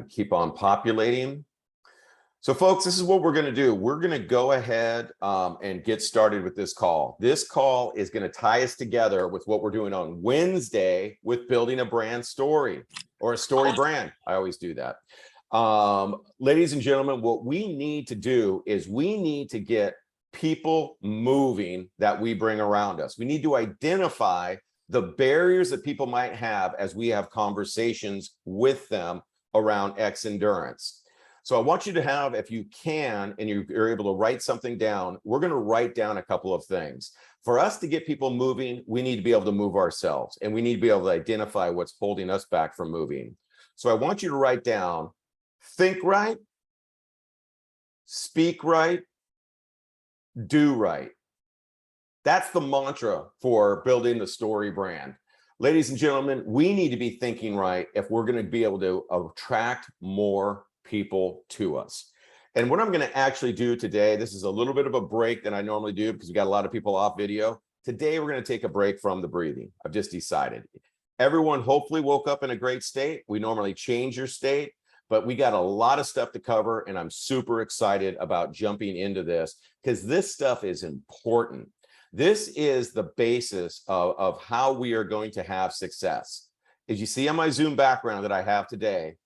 keep on populating. So folks, this is what we're going to do. We're going to go ahead and get started with this call. This call is going to tie us together with what we're doing on Wednesday with building a brand story or a story brand. I always do that. Ladies and gentlemen, what we need to do is we need to get people moving that we bring around us. We need to identify the barriers that people might have as we have conversations with them around Xendurance. So I want you to have, if you can, and you're able to write something down, we're going to write down a couple of things. For us to get people moving, we need to be able to move ourselves, and we need to be able to identify what's holding us back from moving. So I want you to write down, think right, speak right, do right. That's the mantra for building the story brand. Ladies and gentlemen, we need to be thinking right if we're going to be able to attract more people to us. And what I'm going to actually do today, this is a little bit of a break than I normally do because we got a lot of people off video. Today, we're going to take a break from the breathing. I've just decided. Everyone hopefully woke up in a great state. We normally change your state, but we got a lot of stuff to cover, and I'm super excited about jumping into this because this stuff is important. This is the basis of how we are going to have success. As you see on my Zoom background that I have today,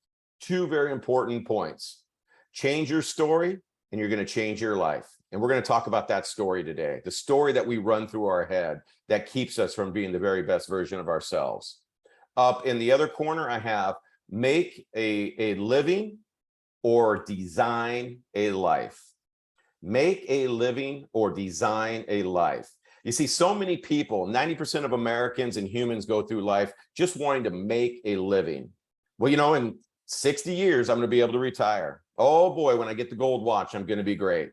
two very important points. Change your story, and you're going to change your life. And we're going to talk about that story today, the story that we run through our head that keeps us from being the very best version of ourselves. Up in the other corner, I have make a living or design a life. Make a living or design a life. You see, so many people, 90% of Americans and humans go through life just wanting to make a living. Well, you know, in 60 years, I'm going to be able to retire. Oh boy, when I get the gold watch, I'm going to be great.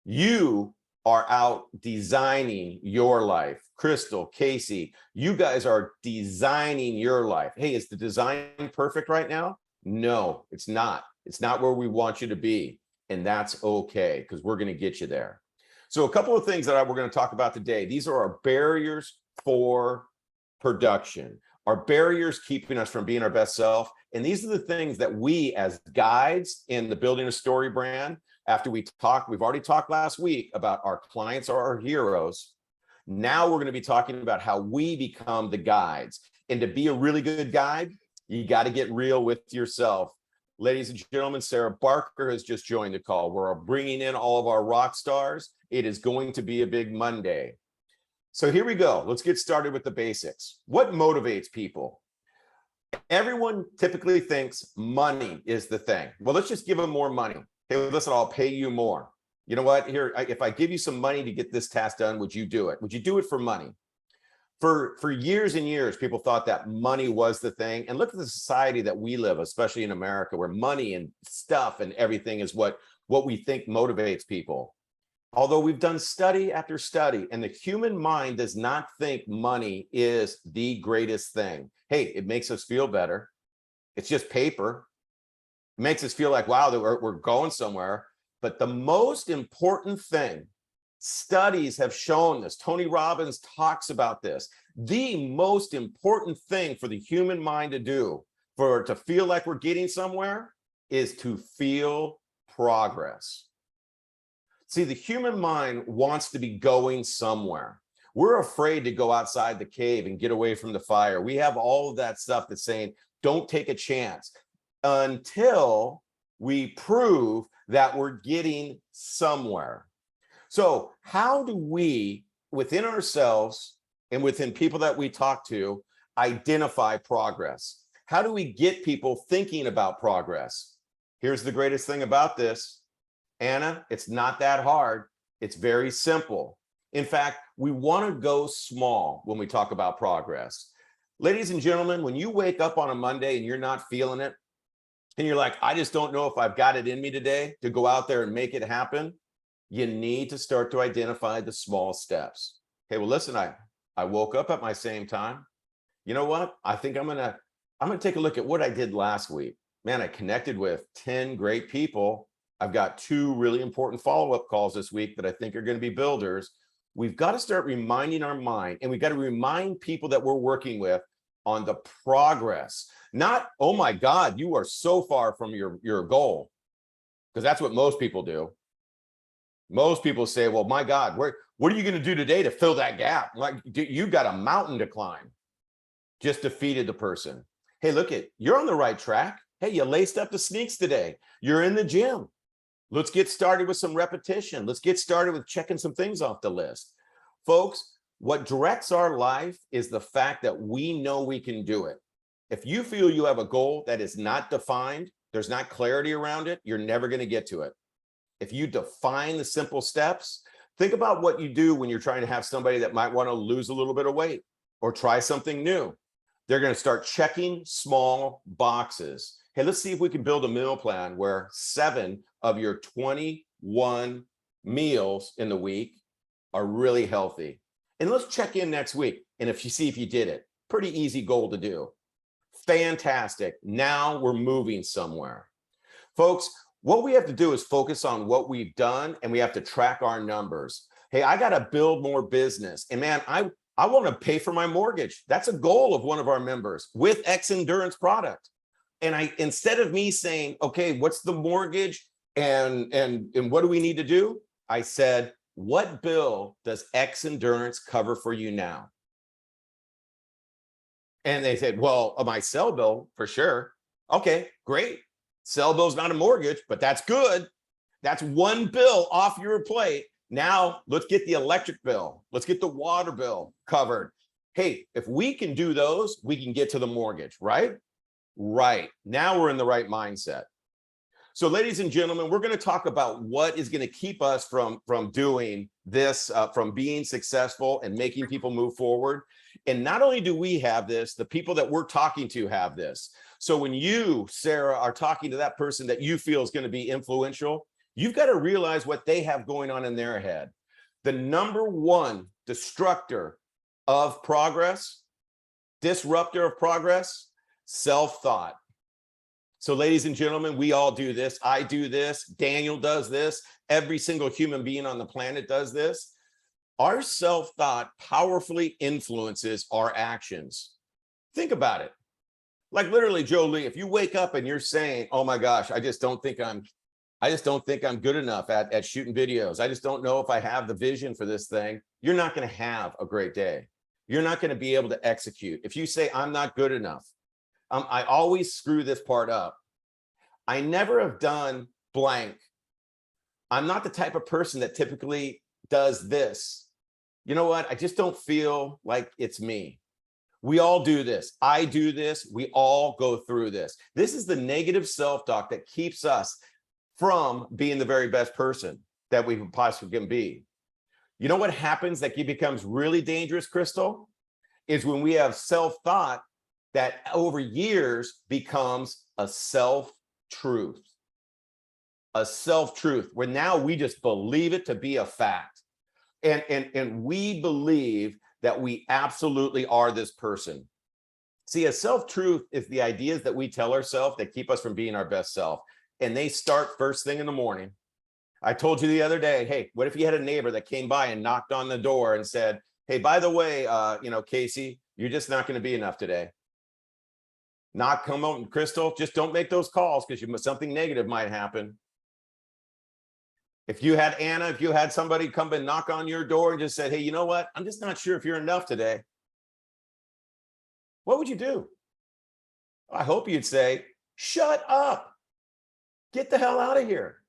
You are out designing your life. Crystal, Casey, you guys are designing your life. Hey, is the design perfect right now? No, it's not. It's not where we want you to be. And that's okay, because we're going to get you there. So a couple of things that we're going to talk about today. These are our barriers for production, our barriers keeping us from being our best self. And these are the things that we as guides in the building a story brand, after we've already talked last week about our clients are our heroes. Now we're going to be talking about how we become the guides. And to be a really good guide, you got to get real with yourself. Ladies and gentlemen, Sarah Barker has just joined the call. We're bringing in all of our rock stars. It is going to be a big Monday. So here we go. Let's get started with the basics. What motivates people? Everyone typically thinks money is the thing. Well, let's just give them more money. Hey, listen, I'll pay you more. You know what? Here, if I give you some money to get this task done, would you do it? Would you do it for money? For years and years, people thought that money was the thing. And look at the society that we live, especially in America, where money and stuff and everything is what we think motivates people. Although we've done study after study, and the human mind does not think money is the greatest thing. Hey, it makes us feel better. It's just paper. It makes us feel like, wow, that we're going somewhere. But the most important thing, studies have shown this. Tony Robbins talks about this. The most important thing for the human mind to do, for it to feel like we're getting somewhere, is to feel progress. See, the human mind wants to be going somewhere. We're afraid to go outside the cave and get away from the fire. We have all of that stuff that's saying, don't take a chance until we prove that we're getting somewhere. So how do we, within ourselves and within people that we talk to, identify progress? How do we get people thinking about progress? Here's the greatest thing about this. Anna, it's not that hard. It's very simple. In fact, we want to go small when we talk about progress. Ladies and gentlemen, when you wake up on a Monday and you're not feeling it, and you're like, I just don't know if I've got it in me today to go out there and make it happen, you need to start to identify the small steps. Okay, well, listen, I woke up at my same time. You know what? I think I'm gonna take a look at what I did last week. Man, I connected with 10 great people. I've got 2 really important follow-up calls this week that I think are going to be builders. We've got to start reminding our mind, and we've got to remind people that we're working with on the progress, not, oh my God, you are so far from your goal. Because that's what most people do. Most people say, well, my God, what are you going to do today to fill that gap? Like, you got a mountain to climb. Just defeated the person. Hey, look you're on the right track. Hey, you laced up the sneaks today. You're in the gym. Let's get started with some repetition. Let's get started with checking some things off the list. Folks, what directs our life is the fact that we know we can do it. If you feel you have a goal that is not defined, there's not clarity around it, you're never going to get to it. If you define the simple steps, think about what you do when you're trying to have somebody that might want to lose a little bit of weight or try something new. They're going to start checking small boxes. Hey, let's see if we can build a meal plan where 7 of your 21 meals in the week are really healthy. And let's check in next week. And if you see if you did it, pretty easy goal to do. Fantastic. Now we're moving somewhere. Folks, what we have to do is focus on what we've done, and we have to track our numbers. Hey, I got to build more business. And man, I want to pay for my mortgage. That's a goal of one of our members with Xendurance product. And instead of me saying, okay, what's the mortgage and what do we need to do? I said, what bill does Xendurance cover for you now? And they said, well, my cell bill for sure. Okay, great. Cell bill's not a mortgage, but that's good. That's one bill off your plate. Now let's get the electric bill. Let's get the water bill covered. Hey, if we can do those, we can get to the mortgage, right? Right. Now we're in the right mindset. So ladies and gentlemen, we're going to talk about what is going to keep us from doing this, from being successful and making people move forward. And not only do we have this, the people that we're talking to have this. So when you, Sarah, are talking to that person that you feel is going to be influential, you've got to realize what they have going on in their head. The number one destructor of progress, disruptor of progress, self-thought. So ladies and gentlemen, we all do this. I do this. Daniel does this. Every single human being on the planet does this. Our self-thought powerfully influences our actions. Think about it. Like literally, Jolie, if you wake up and you're saying, oh my gosh, I just don't think I'm good enough at shooting videos. I just don't know if I have the vision for this thing. You're not going to have a great day. You're not going to be able to execute. If you say, I'm not good enough, I always screw this part up. I never have done blank. I'm not the type of person that typically does this. You know what? I just don't feel like it's me. We all do this. I do this. We all go through this. This is the negative self-talk that keeps us from being the very best person that we possibly can be. You know what happens that becomes really dangerous, Crystal, is when we have self-thought that over years becomes a self-truth. A self-truth, where now we just believe it to be a fact. And we believe that we absolutely are this person. See, a self-truth is the ideas that we tell ourselves that keep us from being our best self. And they start first thing in the morning. I told you the other day, hey, what if you had a neighbor that came by and knocked on the door and said, hey, by the way, Casey, you're just not going to be enough today. Not come on, Crystal, just don't make those calls because something negative might happen. If you had Anna, if you had somebody come and knock on your door and just said, hey, you know what? I'm just not sure if you're enough today. What would you do? I hope you'd say, shut up. Get the hell out of here.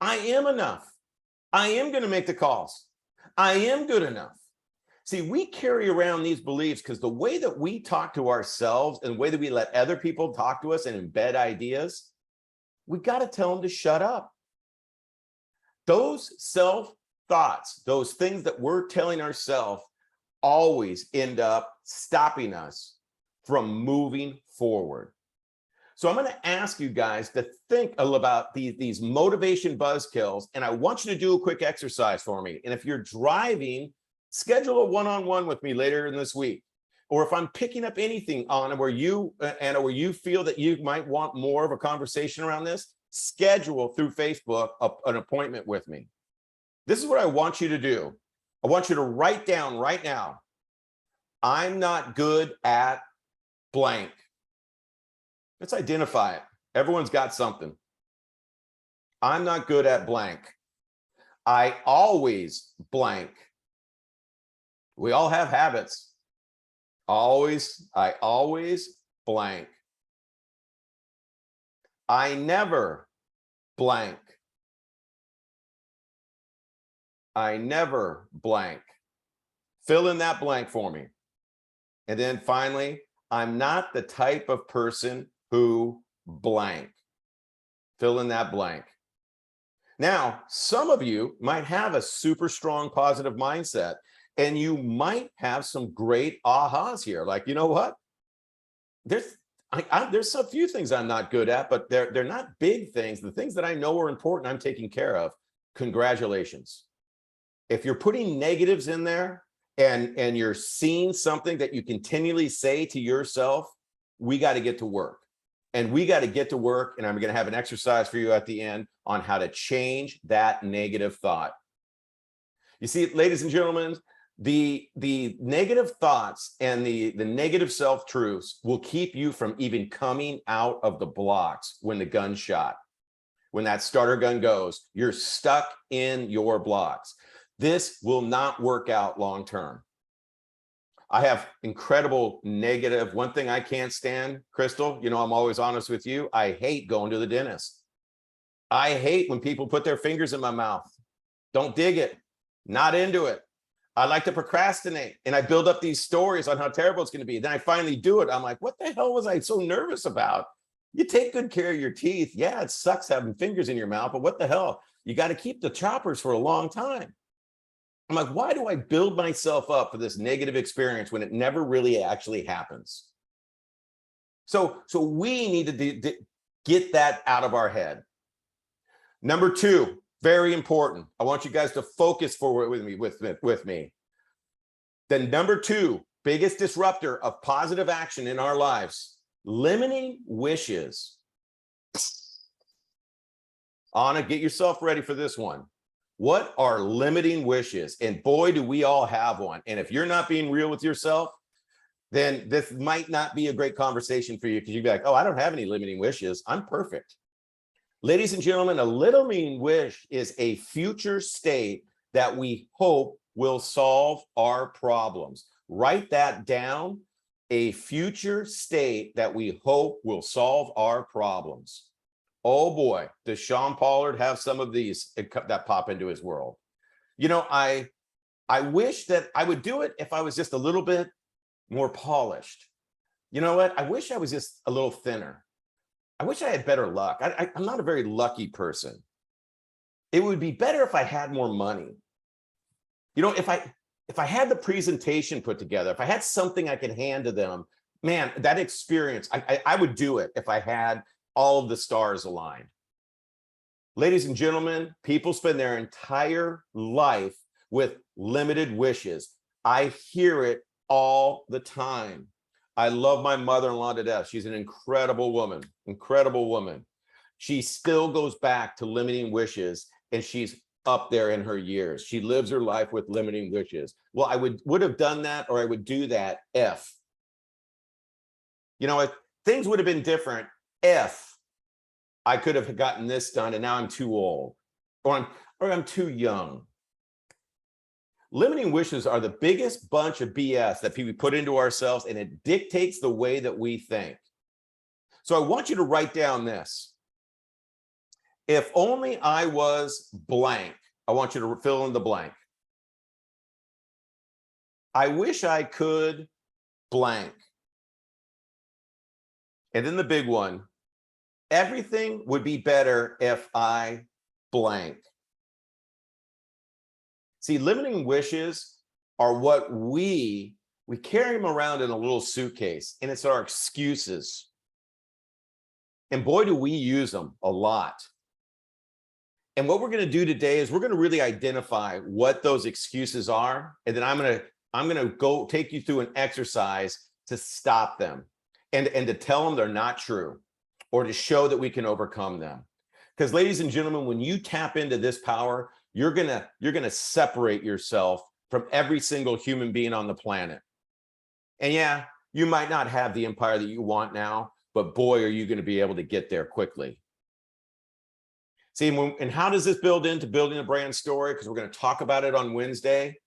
I am enough. I am going to make the calls. I am good enough. See, we carry around these beliefs because the way that we talk to ourselves and the way that we let other people talk to us and embed ideas, we got to tell them to shut up. Those self-thoughts, those things that we're telling ourselves always end up stopping us from moving forward. So I'm going to ask you guys to think about these motivation buzzkills, and I want you to do a quick exercise for me. And if you're driving, schedule a one-on-one with me later in this week. Or if I'm picking up anything on where you, Anna, where you feel that you might want more of a conversation around this, schedule through Facebook an appointment with me. This is what I want you to do. I want you to write down right now, I'm not good at blank. Let's identify it. Everyone's got something. I'm not good at blank. I always blank. We all have habits. I always blank. I never blank. I never blank. Fill in that blank for me. And then finally, I'm not the type of person who blank. Fill in that blank. Now, some of you might have a super strong positive mindset, and you might have some great ahas here. Like, you know what? There's a few things I'm not good at, but they're not big things. The things that I know are important, I'm taking care of. Congratulations. If you're putting negatives in there and you're seeing something that you continually say to yourself, we got to get to work. And we got to get to work, and I'm going to have an exercise for you at the end on how to change that negative thought. You see, ladies and gentlemen, the negative thoughts and the negative self-truths will keep you from even coming out of the blocks when the gun's shot. When that starter gun goes, you're stuck in your blocks. This will not work out long term. I have incredible negative. One thing I can't stand, Crystal, you know, I'm always honest with you. I hate going to the dentist. I hate when people put their fingers in my mouth. Don't dig it. Not into it. I like to procrastinate, and I build up these stories on how terrible it's going to be. Then I finally do it. I'm like, what the hell was I so nervous about? You take good care of your teeth. Yeah, it sucks having fingers in your mouth, but what the hell? You got to keep the choppers for a long time. I'm like, why do I build myself up for this negative experience when it never really actually happens? So we need to get that out of our head. Number two, very important. I want you guys to focus forward with me. The number two biggest disruptor of positive action in our lives, limiting wishes. Anna, get yourself ready for this one. What are limiting wishes? And boy, do we all have one. And if you're not being real with yourself, then this might not be a great conversation for you, because you'd be like, oh, I don't have any limiting wishes. I'm perfect. Ladies and gentlemen, a limiting wish is a future state that we hope will solve our problems. Write that down. A future state that we hope will solve our problems. Oh boy, does Sean Pollard have some of these that pop into his world. You know, I wish that I would do it if I was just a little bit more polished. You know what? I wish I was just a little thinner. I wish I had better luck. I'm not a very lucky person. It would be better if I had more money. You know, if I had the presentation put together, if I had something I could hand to them, man, that experience, I would do it if I had all of the stars aligned. Ladies and gentlemen, people spend their entire life with limited wishes. I hear it all the time. I love my mother-in-law to death. She's an incredible woman, incredible woman. She still goes back to limiting wishes, and she's up there in her years. She lives her life with limiting wishes. Well, I would have done that, or I would do that if, you know, if things would have been different if I could have gotten this done, and now I'm too old, or I'm too young. Limiting wishes are the biggest bunch of BS that people put into ourselves, and it dictates the way that we think. So I want you to write down this. If only I was blank. I want you to fill in the blank. I wish I could blank. And then the big one, everything would be better if I blank. See, limiting wishes are what we carry them around in a little suitcase, and it's our excuses. And boy, do we use them a lot. And what we're going to do today is we're going to really identify what those excuses are, and then I'm going to go take you through an exercise to stop them and to tell them they're not true, or to show that we can overcome them. Because ladies and gentlemen, when you tap into this power, you're gonna separate yourself from every single human being on the planet. And yeah, You might not have the empire that you want now, but boy, are you going to be able to get there quickly. See, and how does this build into building a brand story? Because we're going to talk about it on Wednesday.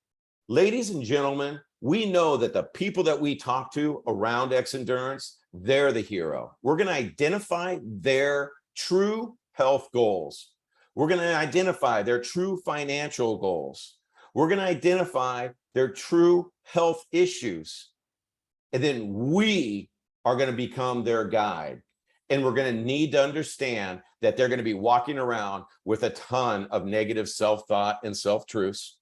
Ladies and gentlemen, we know that the people that we talk to around Xendurance, they're the hero. We're going to identify their true health goals. We're going to identify their true financial goals. We're going to identify their true health issues. And then we are going to become their guide. And we're going to need to understand that they're going to be walking around with a ton of negative self-thought and self-truths.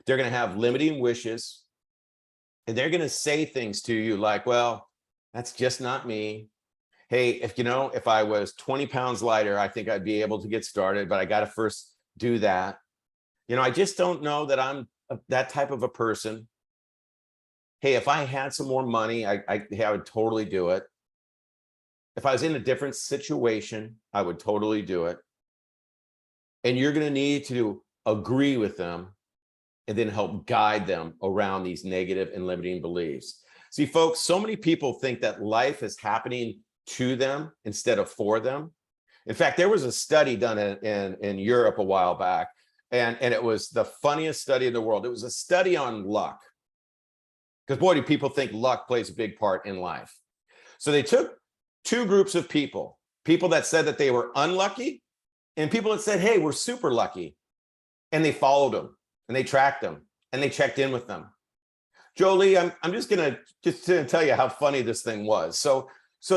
They're going to have limiting wishes. And they're going to say things to you like, well, that's just not me. Hey, if I was 20 pounds lighter, I think I'd be able to get started, but I got to first do that. I just don't know that I'm that type of a person. Hey, if I had some more money, I would totally do it. If I was in a different situation, I would totally do it. And you're going to need to agree with them and then help guide them around these negative and limiting beliefs. See, folks, so many people think that life is happening to them instead of for them. In fact, there was a study done in Europe a while back, and it was the funniest study in the world. It was a study on luck. Because boy, do people think luck plays a big part in life. So they took two groups of people that said that they were unlucky and people that said, hey, we're super lucky. And they followed them and they tracked them and they checked in with them. Jolie, I'm just gonna tell you how funny this thing was. So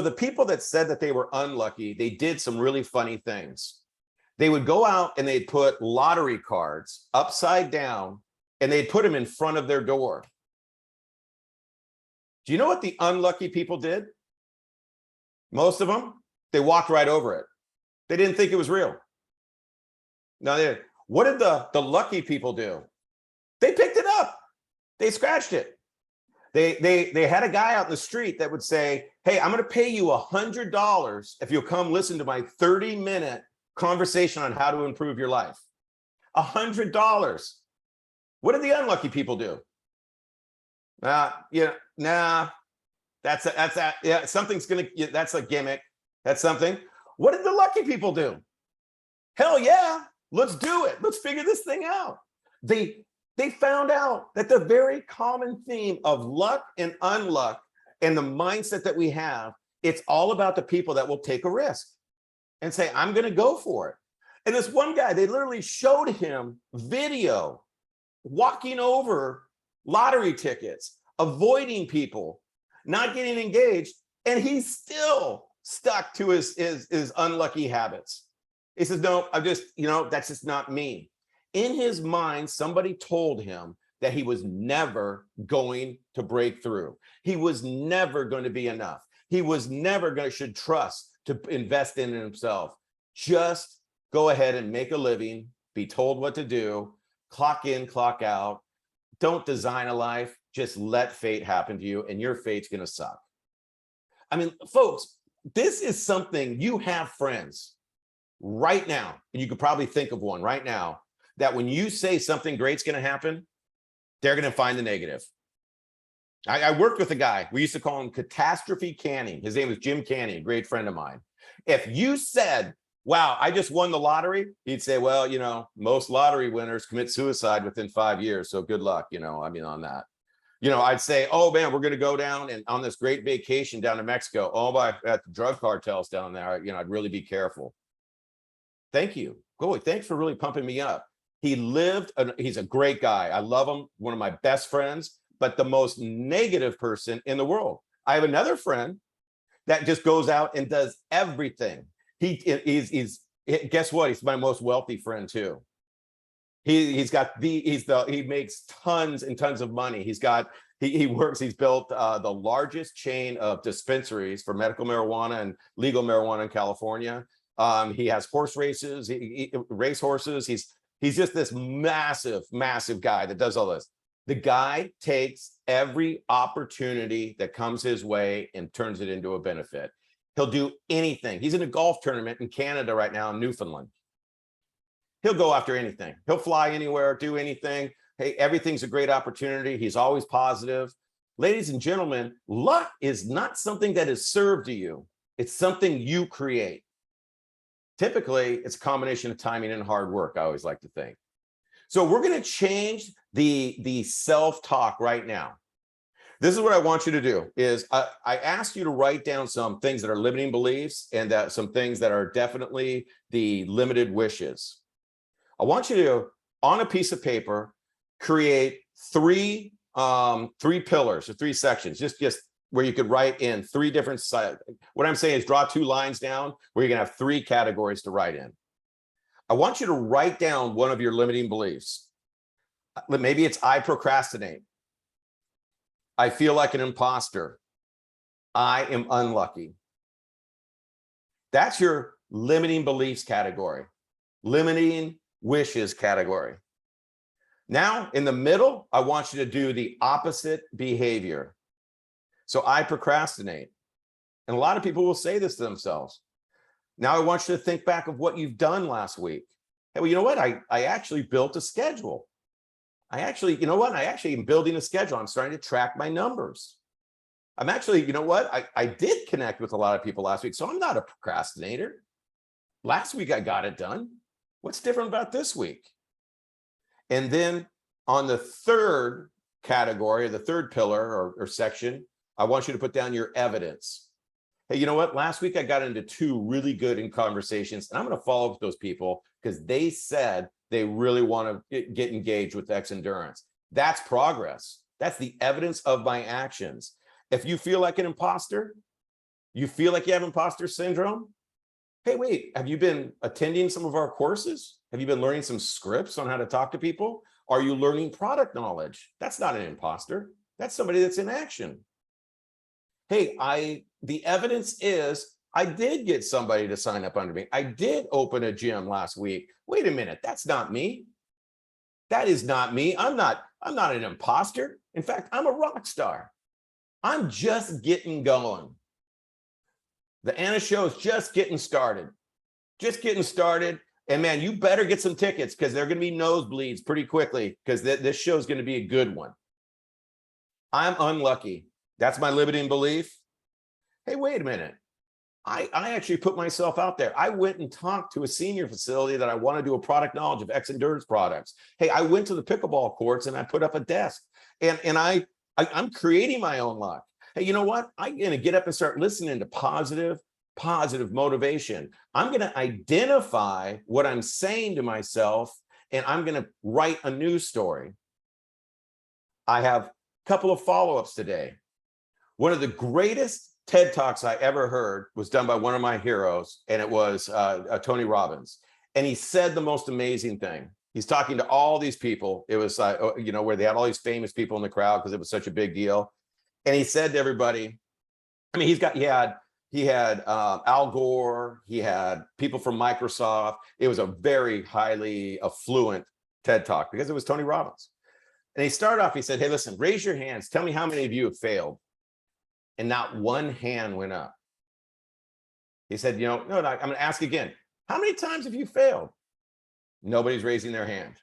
the people that said that they were unlucky, they did some really funny things. They would go out and they'd put lottery cards upside down and they'd put them in front of their door. Do you know what the unlucky people did? Most of them, they walked right over it. They didn't think it was real. Now, what did the lucky people do? They picked it up. They scratched it. They had a guy out in the street that would say, hey, I'm going to pay you $100 if you'll come listen to my 30-minute conversation on how to improve your life. $100. What did the unlucky people do? That's a gimmick. That's something. What did the lucky people do? Hell yeah, let's do it. Let's figure this thing out. They found out that the very common theme of luck and unluck and the mindset that we have, it's all about the people that will take a risk and say, I'm going to go for it. And this one guy, they literally showed him video walking over lottery tickets, avoiding people, not getting engaged, and he's still stuck to his unlucky habits. He says, no, that's just not me. In his mind, somebody told him that he was never going to break through. He was never going to be enough. He was never should trust to invest in himself. Just go ahead and make a living, be told what to do, clock in, clock out. Don't design a life. Just let fate happen to you, and your fate's going to suck. I mean, folks, this is something. You have friends right now, and you could probably think of one right now, that when you say something great's going to happen, they're going to find the negative. I worked with a guy. We used to call him Catastrophe Canning. His name was Jim Canning, a great friend of mine. If you said, wow, I just won the lottery, he'd say, well, most lottery winners commit suicide within 5 years. So good luck, on that. I'd say, oh man, we're going to go down and on this great vacation down to Mexico. Oh, at the drug cartels down there, I'd really be careful. Thank you. Boy, thanks for really pumping me up. He's a great guy. I love him. One of my best friends, but the most negative person in the world. I have another friend that just goes out and does everything. Guess what? He's my most wealthy friend too. He makes tons and tons of money. He's built the largest chain of dispensaries for medical marijuana and legal marijuana in California. He has horse races, race horses. He's just this massive guy that does all this. The guy takes every opportunity that comes his way and turns it into a benefit. He'll do anything. He's in a golf tournament in Canada right now in Newfoundland. He'll go after anything. He'll fly anywhere, do anything. Hey, everything's a great opportunity. He's always positive. Ladies and gentlemen, luck is not something that is served to you. It's something you create. Typically, it's a combination of timing and hard work, I always like to think. So we're going to change the self-talk right now. This is what I want you to do is I asked you to write down some things that are limiting beliefs and some things that are definitely the limited wishes. I want you to, on a piece of paper, create three pillars or three sections, just where you could write in three different sides. What I'm saying is draw 2 lines down where you're going to have 3 categories to write in. I want you to write down one of your limiting beliefs. Maybe it's I procrastinate. I feel like an imposter. I am unlucky. That's your limiting beliefs category, limiting wishes category. Now, in the middle, I want you to do the opposite behavior. So I procrastinate. And a lot of people will say this to themselves. Now I want you to think back of what you've done last week. Hey, well, you know what? I actually built a schedule. You know what? I actually am building a schedule. I'm starting to track my numbers. I'm actually, you know what? I did connect with a lot of people last week, so I'm not a procrastinator. Last week, I got it done. What's different about this week? And then on the third category, the third pillar or section, I want you to put down your evidence. Hey, you know what? Last week, I got into 2 really good conversations, and I'm going to follow up with those people because they said they really want to get engaged with Xendurance. That's progress. That's the evidence of my actions. If you feel like an imposter, you feel like you have imposter syndrome, hey, wait, have you been attending some of our courses? Have you been learning some scripts on how to talk to people? Are you learning product knowledge? That's not an imposter. That's somebody that's in action. Hey, the evidence is I did get somebody to sign up under me. I did open a gym last week. Wait a minute, that's not me. That is not me. I'm not an imposter. In fact, I'm a rock star. I'm just getting going. The Anna show is just getting started. Just getting started. And man, you better get some tickets because they're going to be nosebleeds pretty quickly because this show is going to be a good one. I'm unlucky. That's my limiting belief. Hey, wait a minute. I actually put myself out there. I went and talked to a senior facility that I want to do a product knowledge of Xendurance products. Hey, I went to the pickleball courts and I put up a desk and I'm creating my own luck. Hey, you know what? I'm going to get up and start listening to positive motivation. I'm going to identify what I'm saying to myself and I'm going to write a news story. I have a couple of follow-ups today. One of the greatest TED Talks I ever heard was done by one of my heroes, and it was Tony Robbins. And he said the most amazing thing. He's talking to all these people. It was, where they had all these famous people in the crowd because it was such a big deal. And he said to everybody, I mean, he had Al Gore, he had people from Microsoft. It was a very highly affluent TED Talk because it was Tony Robbins. And he started off, he said, hey, listen, raise your hands. Tell me how many of you have failed. And not one hand went up. He said, no, I'm going to ask again. How many times have you failed? Nobody's raising their hand.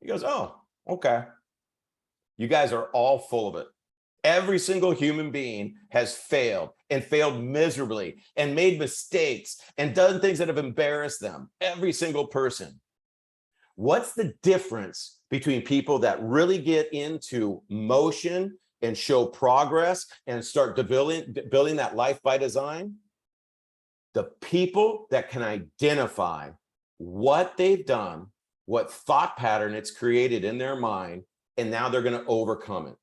He goes, oh, okay. You guys are all full of it. Every single human being has failed and failed miserably and made mistakes and done things that have embarrassed them. Every single person. What's the difference between people that really get into motion and show progress and start building that life by design? The people that can identify what they've done, what thought pattern it's created in their mind, and now they're going to overcome it.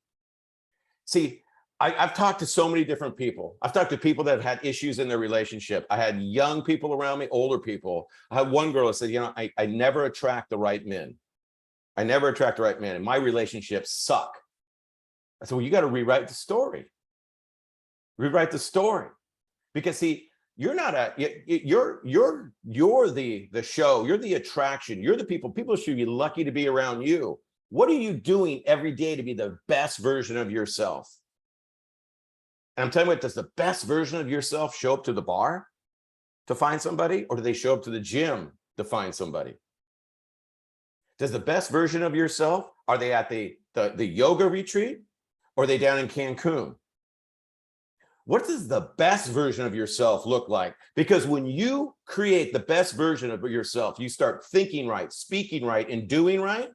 See, I've talked to so many different people. I've talked to people that have had issues in their relationship. I had young people around me, older people. I had one girl that said, I never attract the right men. I never attract the right men, and my relationships suck. I said, well, you got to rewrite the story. Rewrite the story. Because see, you're not you're the show, you're the attraction, you're the people. People should be lucky to be around you. What are you doing every day to be the best version of yourself? And I'm telling you what, does the best version of yourself show up to the bar to find somebody, or do they show up to the gym to find somebody? Does the best version of yourself, are they at the yoga retreat? Or are they down in Cancun? What does the best version of yourself look like? Because when you create the best version of yourself, you start thinking right, speaking right, and doing right.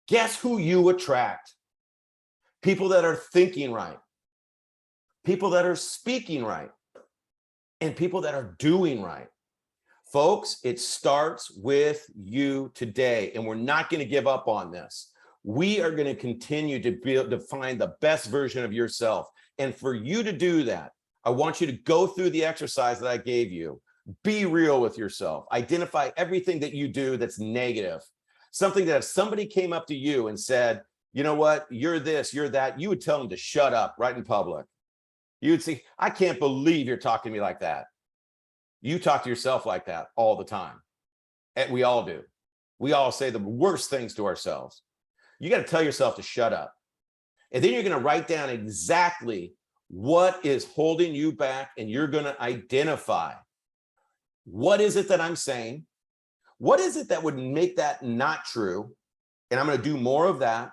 Guess who you attract? People that are thinking right, people that are speaking right, and people that are doing right. Folks, it starts with you today, and we're not going to give up on this. We are going to continue to find the best version of yourself. And for you to do that, I want you to go through the exercise that I gave you. Be real with yourself. Identify everything that you do that's negative. Something that if somebody came up to you and said, you know what, you're this, you're that, you would tell them to shut up right in public. You would say, I can't believe you're talking to me like that. You talk to yourself like that all the time. And we all do. We all say the worst things to ourselves. You got to tell yourself to shut up. And then you're going to write down exactly what is holding you back, and you're going to identify what is it that I'm saying? What is it that would make that not true? And I'm going to do more of that.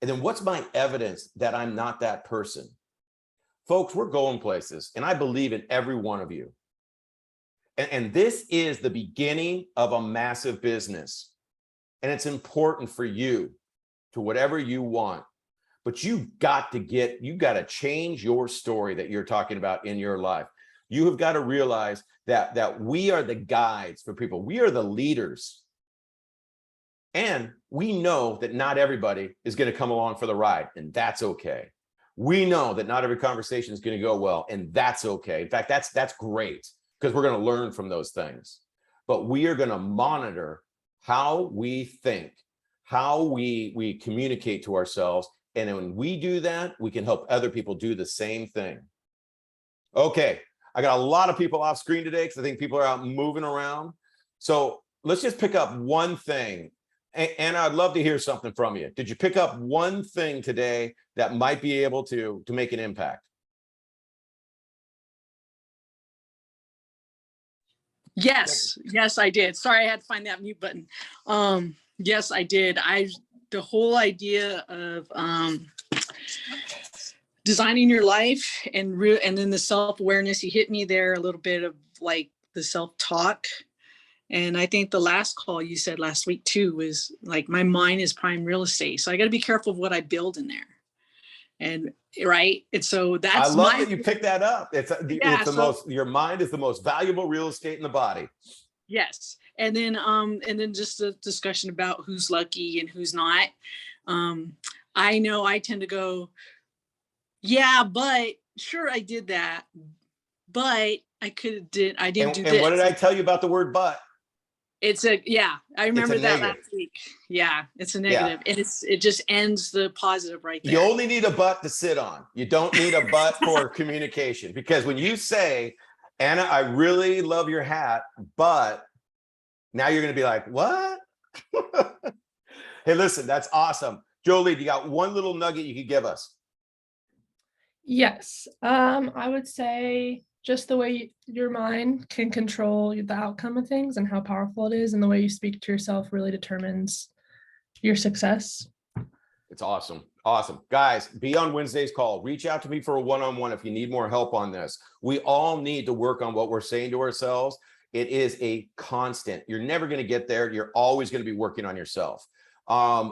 And then what's my evidence that I'm not that person? Folks, we're going places, and I believe in every one of you. And this is the beginning of a massive business. And it's important for you to whatever you want. But you got to change your story that you're talking about in your life. You have got to realize that we are the guides for people. We are the leaders. And we know that not everybody is going to come along for the ride, and that's okay. We know that not every conversation is going to go well, and that's okay. In fact, that's great, because we're going to learn from those things. But we are going to monitor how we think, how we communicate to ourselves. And when we do that, we can help other people do the same thing. Okay, I got a lot of people off screen today because I think people are out moving around. So let's just pick up one thing. And I'd love to hear something from you. Did you pick up one thing today that might be able to make an impact? Yes, I did. Sorry, I had to find that mute button. Yes, I did. The whole idea of designing your life and then the self-awareness, you hit me there a little bit of like the self-talk. And I think the last call you said last week too was like, my mind is prime real estate. So I got to be careful of what I build in there. And right. And so that's I love that you picked that up. Your mind is the most valuable real estate in the body. Yes. And then just a discussion about who's lucky and who's not. I know I tend to go, yeah, but sure I did that, but I didn't do this. And what did I tell you about the word but? I remember that last week. Yeah, it's a negative. Yeah. And it just ends the positive right there. You only need a but to sit on. You don't need a but for communication, because when you say, Anna, I really love your hat, but now you're going to be like, what? Hey, listen, that's awesome. Jolie, you got one little nugget you could give us? Yes. I would say just the way your mind can control the outcome of things and how powerful it is, and the way you speak to yourself really determines your success. It's awesome. Awesome. Guys, be on Wednesday's call. Reach out to me for a one-on-one if you need more help on this. We all need to work on what we're saying to ourselves. It is a constant. You're never going to get there. You're always going to be working on yourself.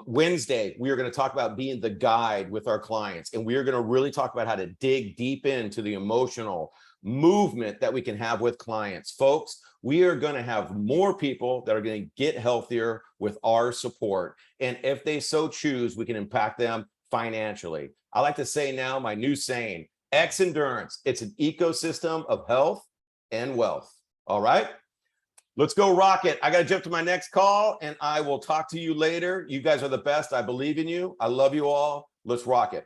Wednesday, we are going to talk about being the guide with our clients, and we are going to really talk about how to dig deep into the emotional movement that we can have with clients. Folks, we are going to have more people that are going to get healthier with our support. And if they so choose, we can impact them financially. I like to say now, my new saying, Xendurance, it's an ecosystem of health and wealth. All right, let's go rock it. I got to jump to my next call, and I will talk to you later. You guys are the best. I believe in you. I love you all. Let's rock it.